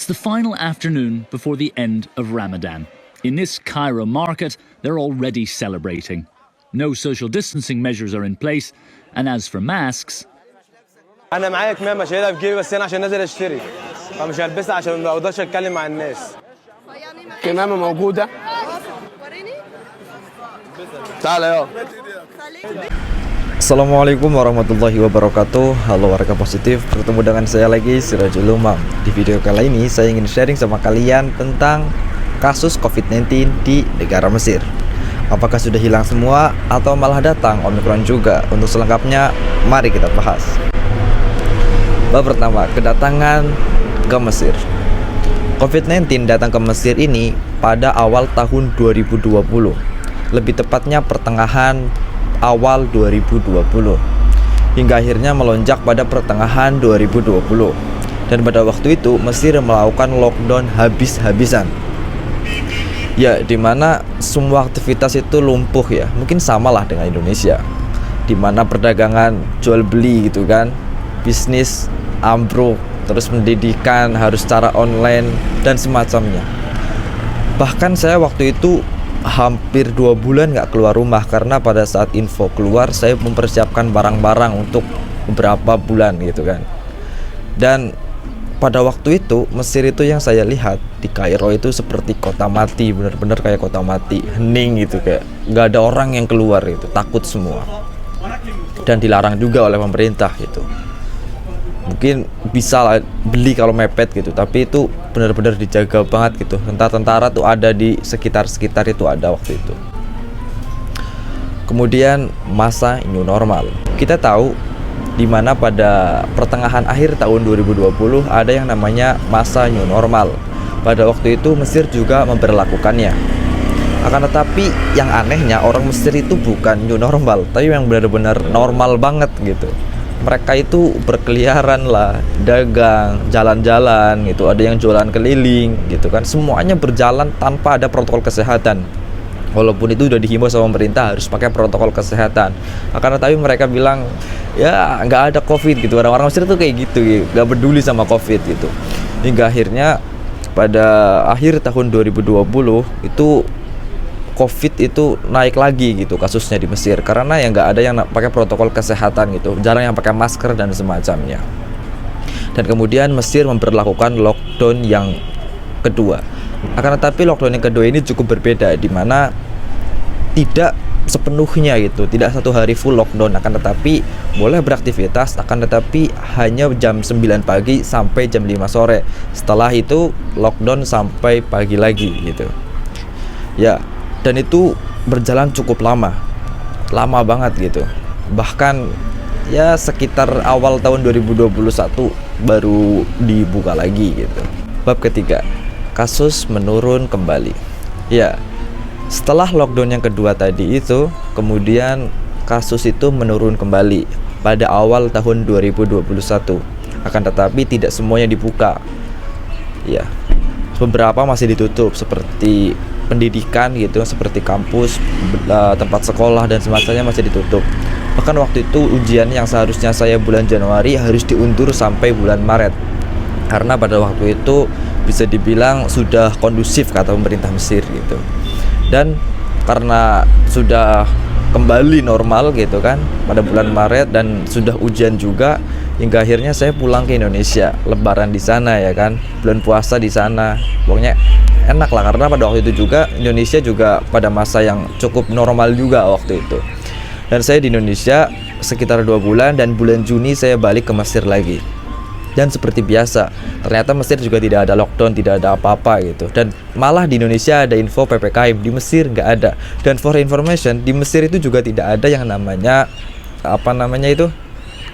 It's the final afternoon before the end of Ramadan. In this Cairo market, they're already celebrating. No social distancing measures are in place, and as for masks, أنا معايا كمامة شايلها في جيبي بس أنا عشان نازل أشتري فمش هلبسها عشان ما أقدرش أتكلم مع الناس. كمامة موجودة؟ تعالى يا. Assalamualaikum warahmatullahi wabarakatuh. Halo warga positif, bertemu dengan saya lagi Sirajul Umam. Di video kali ini saya ingin sharing sama kalian tentang kasus COVID-19 di negara Mesir. Apakah sudah hilang semua atau malah datang Omicron juga? Untuk selengkapnya mari kita bahas. Bab pertama, kedatangan ke Mesir. COVID-19 datang ke Mesir ini pada awal tahun 2020. Lebih tepatnya pertengahan awal 2020 hingga akhirnya melonjak pada pertengahan 2020, dan pada waktu itu Mesir melakukan lockdown habis-habisan, ya, dimana semua aktivitas itu lumpuh, ya, mungkin samalah dengan Indonesia, dimana perdagangan jual beli gitu kan, bisnis ambruk, terus pendidikan harus secara online dan semacamnya. Bahkan saya waktu itu hampir 2 bulan nggak keluar rumah karena pada saat info keluar saya mempersiapkan barang-barang untuk beberapa bulan gitu kan. Dan pada waktu itu Mesir itu yang saya lihat di Kairo itu seperti kota mati, benar-benar kayak kota mati, hening gitu, kayak nggak ada orang yang keluar gitu, takut semua, dan dilarang juga oleh pemerintah gitu. Mungkin bisa lah beli kalau mepet gitu, tapi itu benar-benar dijaga banget gitu. Tentara-tentara tuh ada di sekitar itu, ada waktu itu. Kemudian masa new normal. Kita tahu di mana pada pertengahan akhir tahun 2020 ada yang namanya masa new normal. Pada waktu itu Mesir juga memberlakukannya. Akan tetapi yang anehnya orang Mesir itu bukan new normal, tapi yang benar-benar normal banget gitu. Mereka itu berkeliaran lah, dagang, jalan-jalan gitu, ada yang jualan keliling gitu kan. Semuanya berjalan tanpa ada protokol kesehatan. Walaupun itu udah dihimbau sama pemerintah harus pakai protokol kesehatan. Akan tetapi mereka bilang ya nggak ada COVID gitu. Orang-orang Mesir tuh kayak gitu, nggak peduli sama COVID gitu. Hingga akhirnya pada akhir tahun 2020 itu COVID itu naik lagi gitu kasusnya di Mesir, karena ya nggak ada yang pakai protokol kesehatan gitu, jarang yang pakai masker dan semacamnya. Dan kemudian Mesir memberlakukan lockdown yang kedua. Akan tetapi lockdown yang kedua ini cukup berbeda, di mana tidak sepenuhnya gitu, tidak satu hari full lockdown, akan tetapi boleh beraktivitas, akan tetapi hanya jam 9 pagi sampai jam 5 sore. Setelah itu lockdown sampai pagi lagi gitu. Ya. Dan itu berjalan cukup lama banget gitu. Bahkan ya sekitar awal tahun 2021 baru dibuka lagi gitu. Bab ketiga, kasus menurun kembali. Ya, setelah lockdown yang kedua tadi itu, kemudian kasus itu menurun kembali pada awal tahun 2021. Akan tetapi tidak semuanya dibuka. Ya, beberapa masih ditutup seperti pendidikan gitu, seperti kampus, tempat sekolah dan semacamnya masih ditutup. Bahkan waktu itu ujian yang seharusnya saya bulan Januari harus diundur sampai bulan Maret, karena pada waktu itu bisa dibilang sudah kondusif kata pemerintah Mesir gitu. Dan karena sudah kembali normal gitu kan pada bulan Maret dan sudah ujian juga, hingga akhirnya saya pulang ke Indonesia, lebaran di sana ya kan, bulan puasa di sana. Pokoknya enak lah, karena pada waktu itu juga Indonesia juga pada masa yang cukup normal juga waktu itu. Dan saya di Indonesia sekitar 2 bulan, dan bulan Juni saya balik ke Mesir lagi. Dan seperti biasa, ternyata Mesir juga tidak ada lockdown, tidak ada apa-apa gitu. Dan malah di Indonesia ada info PPKM, di Mesir nggak ada. Dan for information, di Mesir itu juga tidak ada yang namanya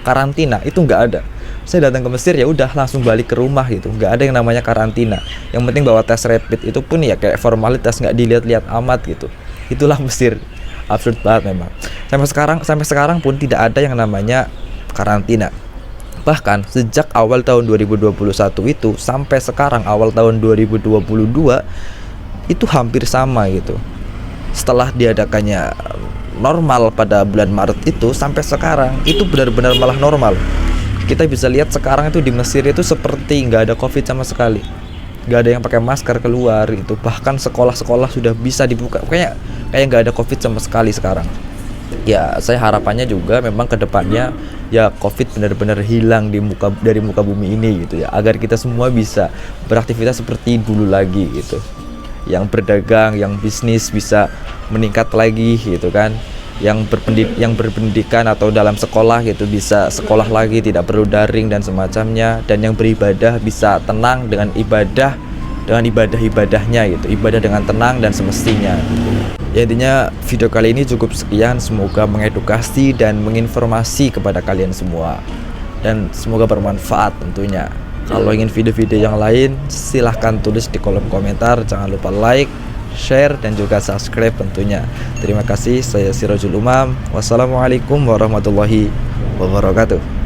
karantina, itu nggak ada. Saya datang ke Mesir ya udah langsung balik ke rumah gitu, nggak ada yang namanya karantina. Yang penting bawa tes rapid, itu pun ya kayak formalitas, nggak dilihat-lihat amat gitu. Itulah Mesir, absurd banget memang. Sampai sekarang pun tidak ada yang namanya karantina. Bahkan sejak awal tahun 2021 itu sampai sekarang awal tahun 2022 itu hampir sama gitu. Setelah diadakannya normal pada bulan Maret itu sampai sekarang itu benar-benar malah normal. Kita bisa lihat sekarang itu di Mesir itu seperti nggak ada COVID sama sekali. nggak ada yang pakai masker keluar gitu. Bahkan sekolah-sekolah sudah bisa dibuka, kayak nggak ada COVID sama sekali sekarang. Ya saya harapannya juga memang kedepannya ya COVID benar-benar hilang dari muka bumi ini gitu ya, agar kita semua bisa beraktivitas seperti dulu lagi gitu, yang berdagang, yang bisnis bisa meningkat lagi gitu kan, yang berpendidikan atau dalam sekolah gitu bisa sekolah lagi, tidak perlu daring dan semacamnya, dan yang beribadah bisa tenang dengan ibadah-ibadahnya gitu, ibadah dengan tenang dan semestinya gitu. Ya intinya video kali ini cukup sekian, semoga mengedukasi dan menginformasi kepada kalian semua, dan semoga bermanfaat tentunya. Kalau ingin video-video yang lain silahkan tulis di kolom komentar, jangan lupa like, share, dan juga subscribe tentunya. Terima kasih, saya Sirajul Umam. Wassalamualaikum warahmatullahi wabarakatuh.